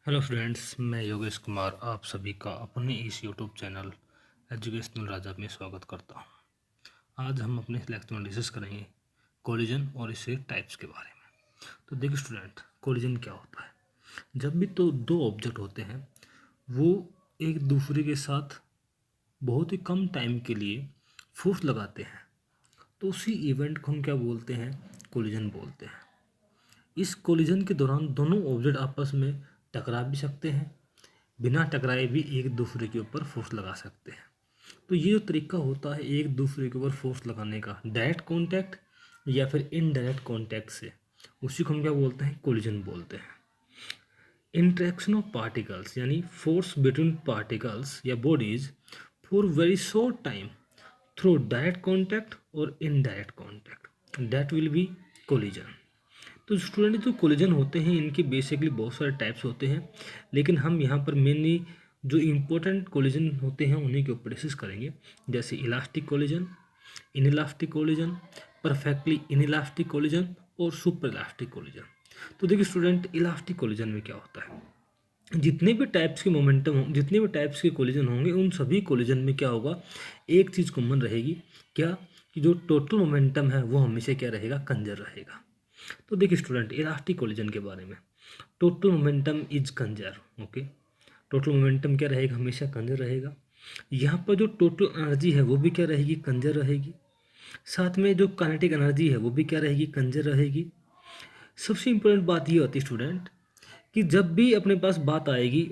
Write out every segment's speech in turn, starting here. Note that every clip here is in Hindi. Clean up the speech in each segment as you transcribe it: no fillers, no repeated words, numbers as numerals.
हेलो फ्रेंड्स, मैं योगेश कुमार आप सभी का अपने इस यूट्यूब चैनल एजुकेशनल राजा में स्वागत करता हूं। आज हम अपने इस लेक्चर में डिस्कस करेंगे कोलिजन और इसके टाइप्स के बारे में। तो देखिए स्टूडेंट, कोलिजन क्या होता है। जब भी तो दो ऑब्जेक्ट होते हैं वो एक दूसरे के साथ बहुत ही कम टाइम के लिए फोर्स लगाते हैं, तो उसी इवेंट को हम क्या बोलते हैं, कोलिजन बोलते हैं। इस कोलिजन के दौरान दोनों ऑब्जेक्ट आपस में टकरा भी सकते हैं, बिना टकराए भी एक दूसरे के ऊपर फोर्स लगा सकते हैं। तो ये जो तरीका होता है एक दूसरे के ऊपर फोर्स लगाने का, डायरेक्ट कांटेक्ट या फिर इनडायरेक्ट कांटेक्ट से, उसी को हम क्या बोलते हैं, कोलिजन बोलते हैं। इंटरेक्शन ऑफ पार्टिकल्स यानी फोर्स बिटवीन पार्टिकल्स या bodies for very short time through direct contact और indirect contact, that will be collision. तो स्टूडेंट, जो कोलिजन होते हैं इनके बेसिकली बहुत सारे टाइप्स होते हैं, लेकिन हम यहाँ पर मेनली जो इम्पोर्टेंट कोलिजन होते हैं उन्हीं के ऊपर डिस्कस करेंगे, जैसे elastic collision, inelastic collision, perfectly inelastic collision और सुपर इलास्टिक कोलिजन। तो देखिए स्टूडेंट, इलास्टिक कोलिजन में क्या होता है, जितने भी टाइप्स के मोमेंटम हों, जितने भी टाइप्स के कोलिजन होंगे, उन सभी कोलिजन में क्या होगा, एक चीज़ कॉमन रहेगी, क्या कि जो टोटल मोमेंटम है वो हमेशा क्या रहेगा, कंजर रहेगा। तो देखिए स्टूडेंट, इलास्टिक कोलिजन के बारे में, total momentum is Kanjar. Okay, total momentum क्या रहेगा, हमेशा कंजर रहेगा। यहाँ पर जो टोटल एनर्जी है वो भी क्या रहेगी, कंजर रहेगी। साथ में जो काइनेटिक एनर्जी है वो भी क्या रहेगी, कंजर रहेगी। सबसे इम्पोर्टेंट बात ये होती है स्टूडेंट कि जब भी अपने पास बात आएगी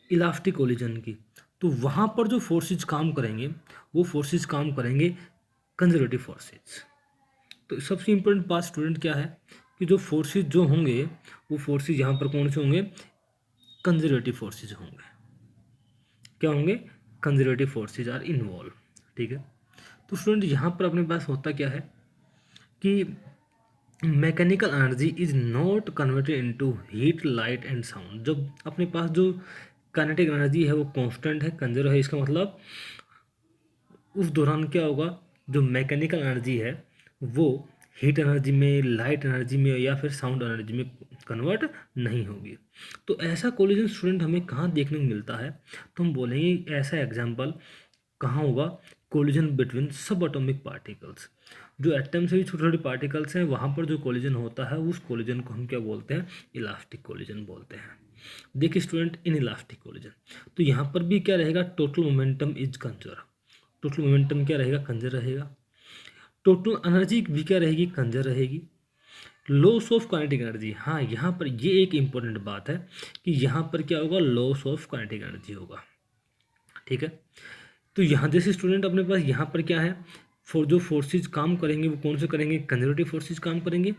इलास्टिक कोलिजन की, तो वहाँ पर जो फोर्सेज काम करेंगे वो फोर्सेज काम करेंगे कंजर्वेटिव फोर्सेज। तो सबसे इम्पोर्टेंट बात स्टूडेंट क्या है कि जो फोर्सेज जो होंगे वो फोर्सेज यहाँ पर कौन से होंगे, कंजर्वेटिव फोर्सेज होंगे। क्या होंगे, कंजर्वेटिव फोर्सेज आर इन्वॉल्व। ठीक है, तो स्टूडेंट यहाँ पर अपने पास होता क्या है कि mechanical energy is not converted into heat, light and sound. जब अपने पास जो काइनेटिक एनर्जी है वो कांस्टेंट है, कंजर्व है, इसका मतलब उस दौरान क्या होगा, जो मैकेनिकल एनर्जी है वो हीट एनर्जी में, लाइट एनर्जी में या फिर साउंड एनर्जी में कन्वर्ट नहीं होगी। तो ऐसा कोलिजन स्टूडेंट हमें कहाँ देखने को मिलता है, तो हम बोलेंगे ऐसा एग्जाम्पल कहाँ होगा, कोलिजन बिटवीन सब एटॉमिक पार्टिकल्स। जो एटम से भी छोटे छोटे पार्टिकल्स हैं वहाँ पर जो कोलिजन होता है उस कोलिजन को हम क्या बोलते हैं, इलास्टिक कोलिजन बोलते हैं। देखिए स्टूडेंट, इन इलास्टिक कोलिजन तो यहाँ पर भी क्या रहेगा, total momentum is conserve. Total momentum क्या रहेगा, कंजर रहेगा। टोटल एनर्जी भी क्या रहेगी, कंजर रहेगी। लॉस ऑफ काइनेटिक एनर्जी, हाँ यहाँ पर ये एक इंपॉर्टेंट बात है कि यहाँ पर क्या होगा, लॉस ऑफ काइनेटिक एनर्जी होगा। ठीक है, तो यहाँ जैसे स्टूडेंट अपने पास यहाँ पर क्या है, जो फोर्सेज काम करेंगे वो कौन से करेंगे, कंजर्वेटिव फोर्सेज काम करेंगे।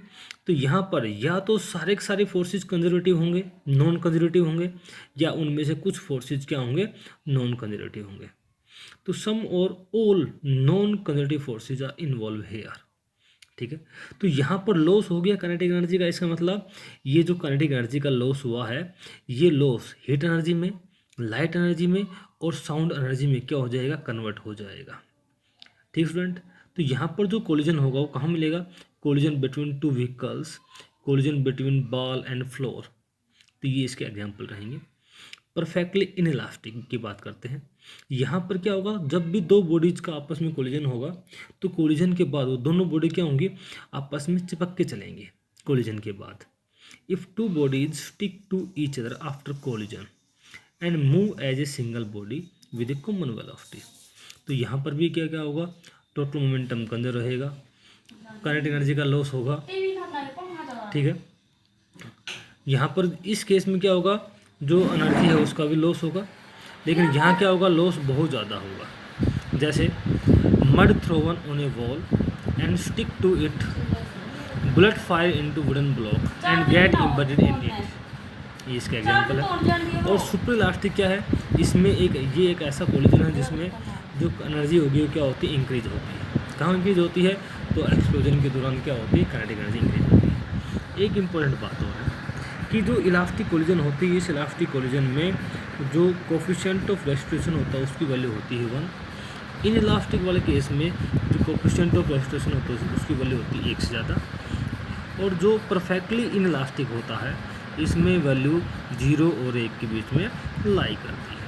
तो यहाँ पर या तो सारे के सारे फोर्सेज कंजर्वेटिव होंगे, नॉन कंजर्वेटिव होंगे, या उनमें से कुछ फोर्सेज क्या होंगे, नॉन कंजर्वेटिव होंगे। तो सम और all non conservative forces are involve here. ठीक है, तो यहाँ पर लॉस हो गया काइनेटिक एनर्जी का, इसका मतलब ये जो काइनेटिक एनर्जी का लॉस हुआ है ये लॉस हीट एनर्जी में, लाइट एनर्जी में और साउंड एनर्जी में क्या हो जाएगा, कन्वर्ट हो जाएगा। ठीक स्टूडेंट, तो यहाँ पर जो कोलिजन होगा वो कहाँ मिलेगा, collision between two vehicles, collision between ball and floor. तो ये इसके एग्जाम्पल रहेंगे। परफेक्टली इनइलास्टिक की बात करते हैं, यहाँ पर क्या होगा, जब भी दो बॉडीज का आपस में कोलिजन होगा तो कोलिजन के बाद वो दोनों बॉडी क्या होंगी, आपस में चिपक के चलेंगे कोलिजन के बाद। If two bodies stick to each other after collision and move as a single body with a common velocity. तो यहाँ पर भी क्या क्या होगा, टोटल मोमेंटम कंजर्व रहेगा, काइनेटिक एनर्जी का लॉस होगा। ठीक है, यहाँ पर इस केस में क्या होगा, जो एनर्जी है उसका भी लॉस होगा, लेकिन यहाँ क्या होगा, लॉस बहुत ज़्यादा होगा। जैसे mud thrown on a wall and stick to it, bullet fire into wooden block and get embedded in it, ये इसका एग्जांपल है। और सुपर इलास्टिक क्या है, इसमें ये एक ऐसा कोलिजन है जिसमें जो एनर्जी होगी वो क्या होती है, इंक्रीज होती है। कहाँ इंक्रीज होती है, तो एक्सप्लोजन के दौरान क्या होती है, काइनेटिक एनर्जी इंक्रीज होती है। एक इम्पोर्टेंट बात और है कि जो इलास्टिक कोलिजन होती है, इस इलास्टिक कोलिजन में जो कोफिशिएंट ऑफ रेस्टिट्यूशन होता है उसकी वैल्यू होती है 1। इन इलास्टिक वाले केस में जो कोफिशिएंट ऑफ रेस्टिट्यूशन होता है उसकी वैल्यू होती है 1 से ज़्यादा। और जो परफेक्टली इन इलास्टिक होता है इसमें वैल्यू 0 और 1 के बीच में लाई करती है।